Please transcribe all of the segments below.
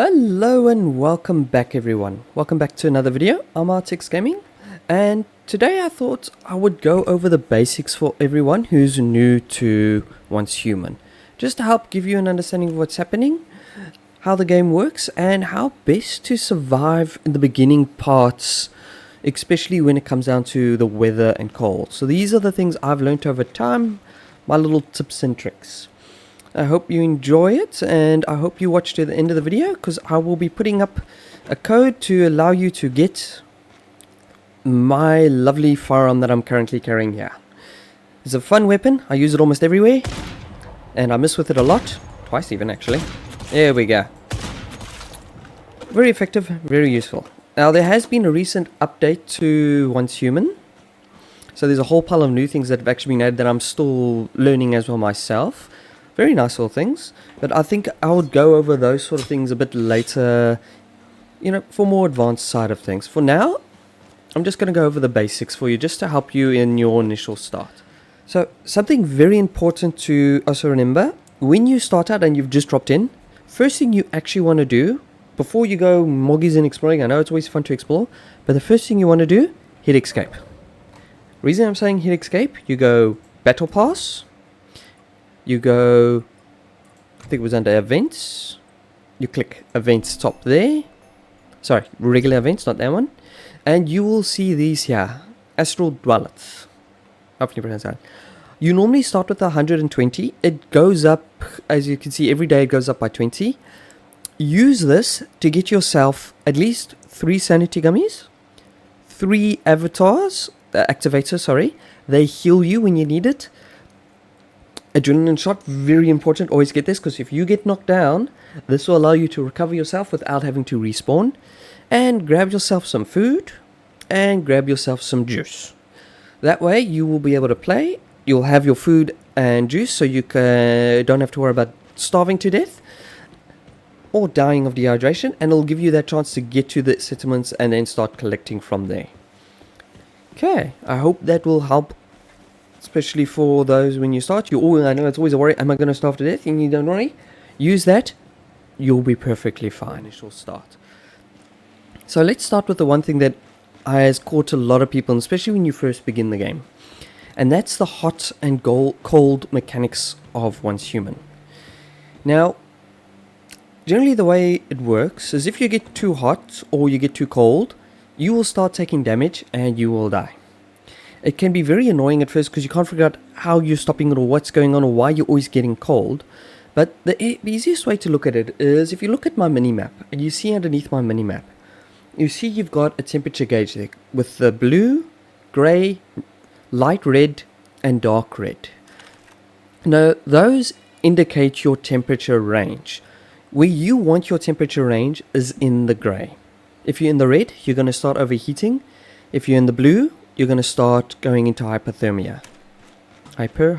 Hello and welcome back everyone. Welcome back to another video. I'm Articsgaming, and today I thought I would go over the basics for everyone who's new to Once Human, just to help give you an understanding of what's happening, how the game works, and how best to survive in the beginning parts, especially when it comes down to the weather and cold. So these are the things I've learned over time, my little tips and tricks. I hope you enjoy it, and I hope you watch to the end of the video, because I will be putting up a code to allow you to get my lovely firearm that I'm currently carrying here. It's a fun weapon. I use it almost everywhere, and I miss with it a lot. Twice even, actually. There we go. Very effective, very useful. Now, there has been a recent update to Once Human. So there's a whole pile of new things that have actually been added that I'm still learning as well myself. Very nice little things, but I think I would go over those sort of things a bit later, for more advanced side of things. For now, I'm just going to go over the basics for you, just to help you in your initial start. So, something very important to also remember, when you start out and you've just dropped in, first thing you actually want to do, before you go moggies and exploring, I know it's always fun to explore, but the first thing you want to do, hit escape. Reason I'm saying hit escape, you go Battle Pass, you go, I think it was under events, you click events top there, sorry, regular events, not that one, and you will see these here, Astral Dwellers, hopefully you pronounce that. You normally start with 120, it goes up, as you can see, every day it goes up by 20. Use this to get yourself at least 3 sanity gummies, 3 avatars, activators, sorry, they heal you when you need it. Adrenaline shot, very important, always get this, because if you get knocked down, this will allow you to recover yourself without having to respawn. And grab yourself some food, and grab yourself some juice. That way you will be able to play, you'll have your food and juice, so you don't have to worry about starving to death, or dying of dehydration, and it'll give you that chance to get to the settlements and then start collecting from there. Okay, I hope that will help. Especially for those when you start, I know it's always a worry, am I going to starve to death? And you don't worry, use that, you'll be perfectly fine. Initial start. So let's start with the one thing that has caught a lot of people, especially when you first begin the game. And that's the hot and cold mechanics of Once Human. Now, generally the way it works is if you get too hot or you get too cold, you will start taking damage and you will die. It can be very annoying at first because you can't figure out how you're stopping it or what's going on or why you're always getting cold. But the easiest way to look at it is if you look at my mini-map and you see underneath my mini-map, you see you've got a temperature gauge there with the blue, grey, light red and dark red. Now those indicate your temperature range. Where you want your temperature range is in the grey. If you're in the red, you're going to start overheating. If you're in the blue, you're going to start going into hypothermia. Hypo.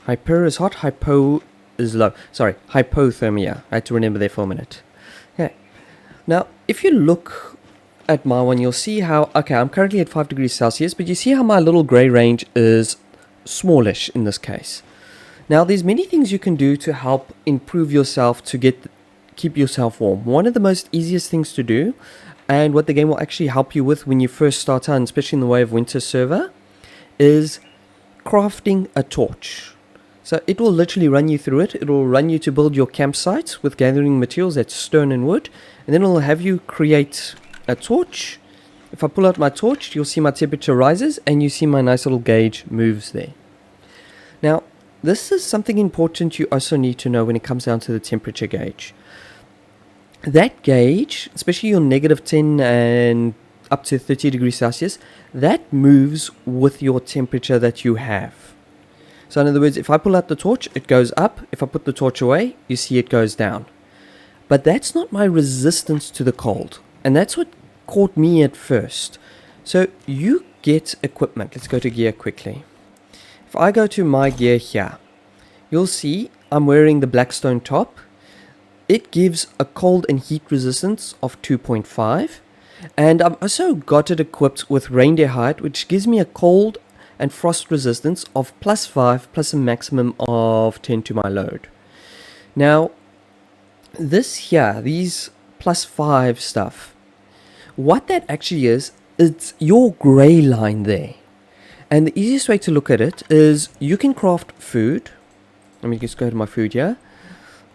Hyper is hot, hypo is low. Sorry, hypothermia. I had to remember there for a minute. Okay. Now, if you look at my one, you'll see how, okay, I'm currently at 5 degrees Celsius, but you see how my little grey range is smallish in this case. Now, there's many things you can do to help improve yourself to keep yourself warm. One of the most easiest things to do, and what the game will actually help you with when you first start out, especially in the way of winter server, is crafting a torch. So it will literally run you through it. It will run you to build your campsite with gathering materials, that's stone and wood, and then it will have you create a torch. If I pull out my torch, you'll see my temperature rises and you see my nice little gauge moves there. Now, this is something important you also need to know when it comes down to the temperature gauge. That gauge, especially your -10 and up to 30 degrees Celsius, that moves with your temperature that you have. So in other words, if I pull out the torch, it goes up. If I put the torch away, you see it goes down. But that's not my resistance to the cold. And that's what caught me at first. So you get equipment. Let's go to gear quickly. If I go to my gear here, you'll see I'm wearing the Blackstone top. It gives a cold and heat resistance of 2.5, and I've also got it equipped with reindeer hide, which gives me a cold and frost resistance of +5 plus a maximum of 10 to my load. Now, This here, these +5 stuff, what that actually is, it's your gray line there. And the easiest way to look at it is you can craft food. Let me just go to my food here.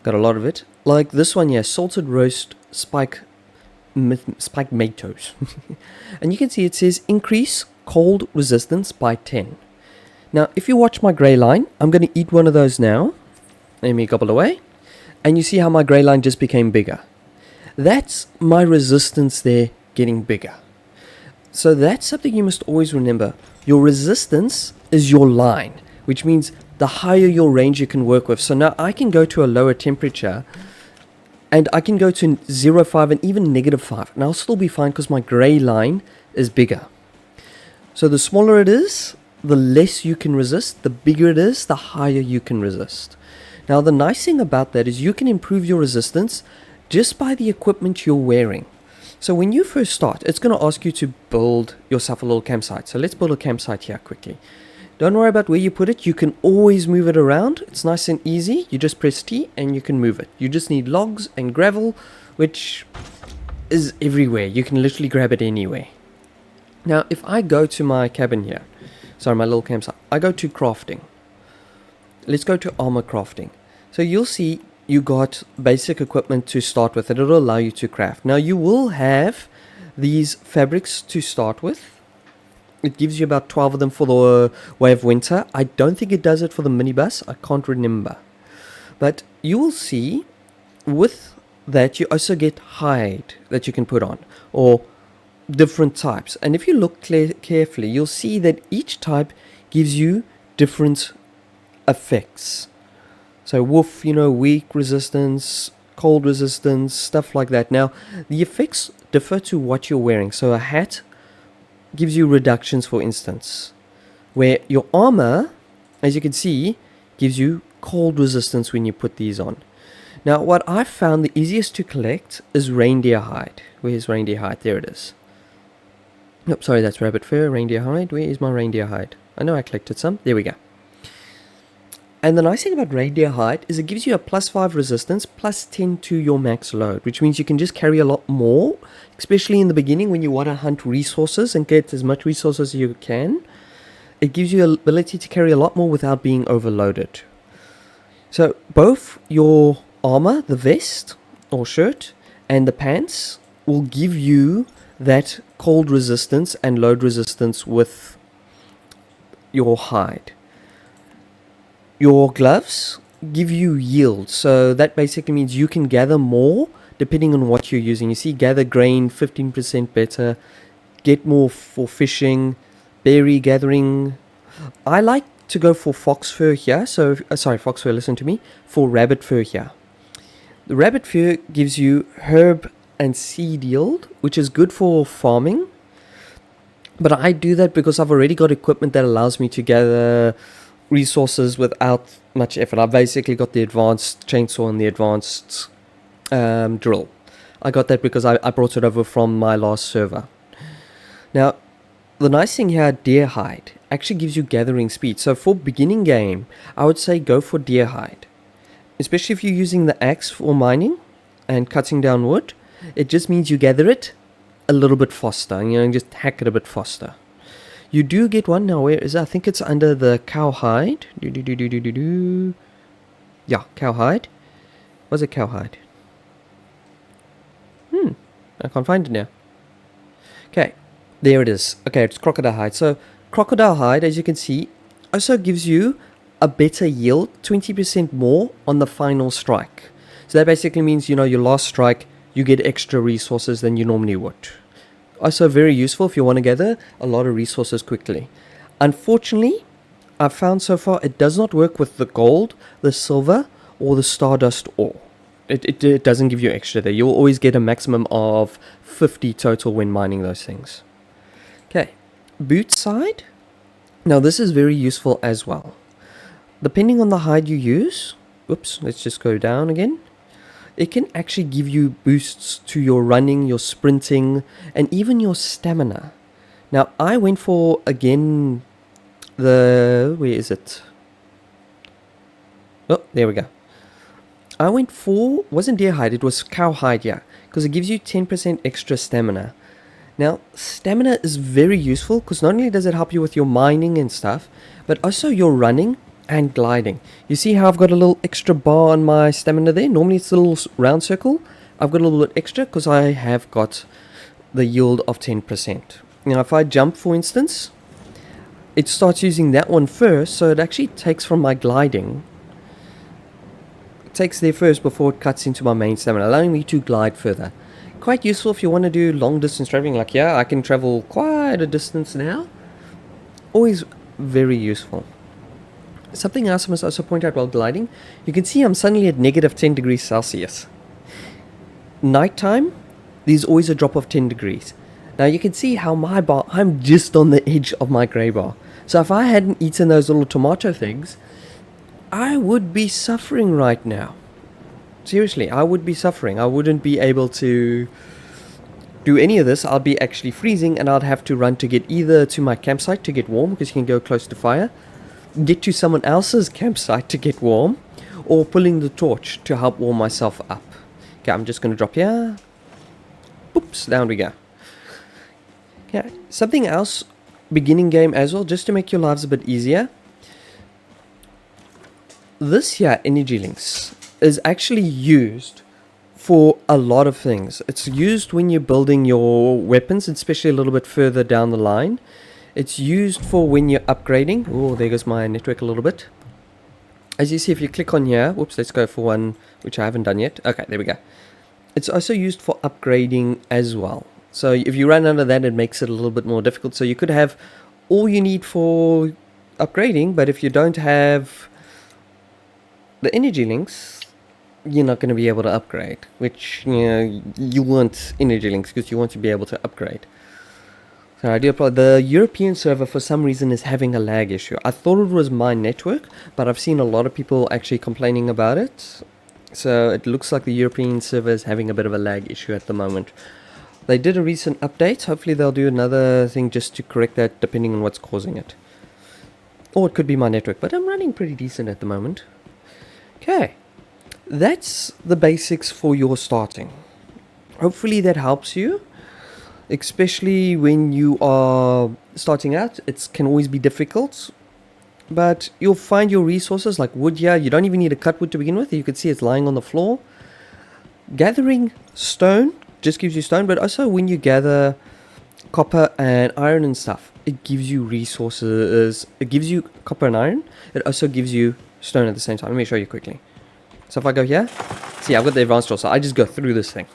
Got a lot of it. Like this one here, salted roast spike tomatoes. And you can see it says increase cold resistance by 10. Now, if you watch my gray line, I'm going to eat one of those now. Let me gobble away. And you see how my gray line just became bigger. That's my resistance there getting bigger. So that's something you must always remember. Your resistance is your line, which means the higher your range you can work with. So now I can go to a lower temperature and I can go to 0.5 and even -5, and I'll still be fine because my gray line is bigger. So the smaller it is, the less you can resist. The bigger it is, the higher you can resist. Now the nice thing about that is you can improve your resistance just by the equipment you're wearing. So when you first start, it's going to ask you to build yourself a little campsite. So let's build a campsite here quickly. Don't worry about where you put it. You can always move it around. It's nice and easy. You just press T and you can move it. You just need logs and gravel, which is everywhere. You can literally grab it anywhere. Now, if I go to my cabin here, sorry, my little campsite, I go to crafting. Let's go to armor crafting. So you'll see you got basic equipment to start with. It'll allow you to craft. Now, you will have these fabrics to start with. It gives you about 12 of them for the Way of Winter. I don't think it does it for the minibus. I can't remember. But you will see with that you also get hide that you can put on, or different types. And if you look carefully, you'll see that each type gives you different effects. So wolf, weak resistance, cold resistance, stuff like that. Now, the effects differ to what you're wearing. So a hat gives you reductions, for instance, where your armor, as you can see, gives you cold resistance when you put these on. Now, what I've found the easiest to collect is reindeer hide. Where's reindeer hide? There it is. Nope, sorry, that's rabbit fur, reindeer hide. Where is my reindeer hide? I know I collected some. There we go. And the nice thing about reindeer hide is it gives you a +5 resistance, +10 to your max load, which means you can just carry a lot more, especially in the beginning when you want to hunt resources and get as much resources as you can. It gives you the ability to carry a lot more without being overloaded. So both your armor, the vest or shirt, and the pants will give you that cold resistance and load resistance with your hide. Your gloves give you yield, so that basically means you can gather more depending on what you're using. You see, gather grain 15% better, get more for fishing, berry gathering. I like to go for fox fur here, so sorry, fox fur, listen to me, for rabbit fur here. The rabbit fur gives you herb and seed yield, which is good for farming, but I do that because I've already got equipment that allows me to gather resources without much effort. I've basically got the advanced chainsaw and the advanced drill. I got that because I brought it over from my last server. Now, the nice thing here, deer hide actually gives you gathering speed. So for beginning game, I would say go for deer hide, especially if you're using the axe for mining and cutting down wood. It just means you gather it a little bit faster, just hack it a bit faster. You do get one now. Where is it? I think it's under the cowhide. Yeah, cowhide. What's a cowhide? I can't find it now. Okay, there it is. Okay, it's crocodile hide. So crocodile hide, as you can see, also gives you a better yield, 20% more on the final strike. So that basically means, your last strike, you get extra resources than you normally would. Also very useful if you want to gather a lot of resources quickly. Unfortunately, I've found so far it does not work with the gold, the silver, or the stardust ore. It doesn't give you extra there. You'll always get a maximum of 50 total when mining those things. Okay, boot side. Now this is very useful as well. Depending on the hide you use, oops, let's just go down again. It can actually give you boosts to your running, your sprinting, and even your stamina. Now, I went for, again, where is it? Oh, there we go. I went for, wasn't deer hide, it was cow hide, yeah, because it gives you 10% extra stamina. Now, stamina is very useful because not only does it help you with your mining and stuff, but also your running and gliding. You see how I've got a little extra bar on my stamina there? Normally it's a little round circle. I've got a little bit extra because I have got the yield of 10%. Now, if I jump, for instance, it starts using that one first, so it actually takes from my gliding. It takes there first before it cuts into my main stamina, allowing me to glide further. Quite useful if you want to do long distance traveling, like yeah, I can travel quite a distance now. Always very useful. Something else I must also point out while gliding, you can see I'm suddenly at negative 10 degrees Celsius. Nighttime, there's always a drop of 10 degrees. Now you can see how my bar, I'm just on the edge of my grey bar. So if I hadn't eaten those little tomato things, I would be suffering right now. Seriously, I would be suffering. I wouldn't be able to do any of this. I'll be actually freezing and I'd have to run to get either to my campsite to get warm because you can go close to fire, get to someone else's campsite to get warm, or pulling the torch to help warm myself up. Okay, I'm just going to drop here. Oops, down we go. Yeah, something else, beginning game as well, just to make your lives a bit easier. This here, energy links, is actually used for a lot of things. It's used when you're building your weapons, especially a little bit further down the line. It's used for when you're upgrading. Oh, there goes my network a little bit. As you see, if you click on here, whoops, let's go for one which I haven't done yet. Okay, there we go. It's also used for upgrading as well. So if you run under that, it makes it a little bit more difficult. So you could have all you need for upgrading, but if you don't have the energy links, you're not going to be able to upgrade, which, you know, you want energy links because you want to be able to upgrade. So I do apologize. The European server for some reason is having a lag issue. I thought it was my network, but I've seen a lot of people actually complaining about it. So it looks like the European server is having a bit of a lag issue at the moment. They did a recent update. Hopefully they'll do another thing just to correct that, depending on what's causing it. Or it could be my network, but I'm running pretty decent at the moment. Okay, that's the basics for your starting. Hopefully that helps you, especially when you are starting out. It can always be difficult, but you'll find your resources like wood here. You don't even need to cut wood to begin with. You can see it's lying on the floor. Gathering stone just gives you stone, but also when you gather copper and iron and stuff, it gives you resources. It gives you copper and iron. It also gives you stone at the same time. Let me show you quickly. So if I go here, see, I've got the advanced draw, so I just go through this thing.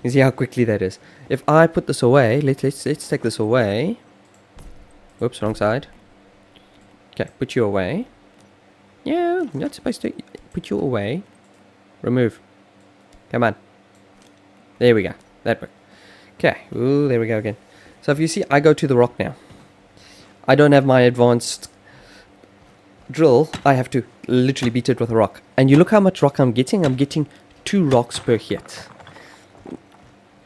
You see how quickly that is. If I put this away, let's take this away. Whoops, wrong side. Okay, put you away. Yeah, I'm not supposed to put you away. Remove. Come on. There we go. That worked. Okay. Ooh, there we go again. So if you see, I go to the rock now. I don't have my advanced drill. I have to literally beat it with a rock. And you look how much rock I'm getting. I'm getting 2 rocks per hit.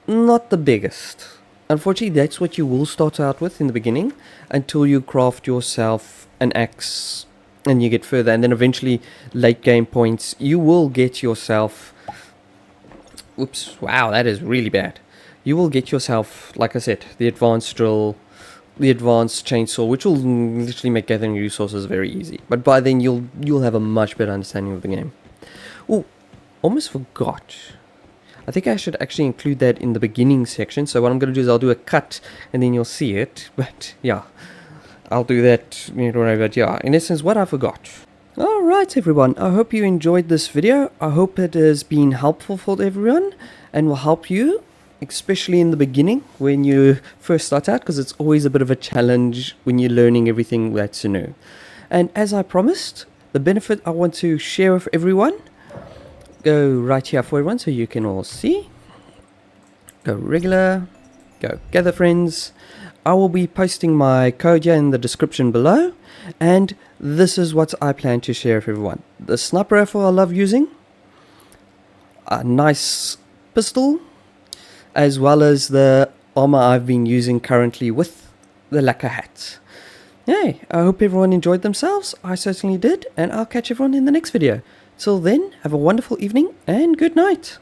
Not the biggest. Unfortunately, that's what you will start out with in the beginning until you craft yourself an axe and you get further. And then eventually, late game points, you will get yourself... Oops, wow, that is really bad. You will get yourself, like I said, the advanced drill, the advanced chainsaw, which will literally make gathering resources very easy. But by then, you'll have a much better understanding of the game. Oh, almost forgot. I think I should actually include that in the beginning section. So what I'm going to do is I'll do a cut and then you'll see it. But yeah, I'll do that. But yeah, in essence, what I forgot. Alright everyone, I hope you enjoyed this video. I hope it has been helpful for everyone and will help you, especially in the beginning when you first start out, because it's always a bit of a challenge when you're learning everything that's new. And as I promised, the benefit I want to share with everyone, go right here for everyone so you can all see. Go regular, go gather friends. I will be posting my code here in the description below, and this is what I plan to share with everyone. The sniper rifle I love using, a nice pistol, as well as the armor I've been using currently with the lacquer hat. Hey, I hope everyone enjoyed themselves. I certainly did, and I'll catch everyone in the next video. Till then, have a wonderful evening and good night.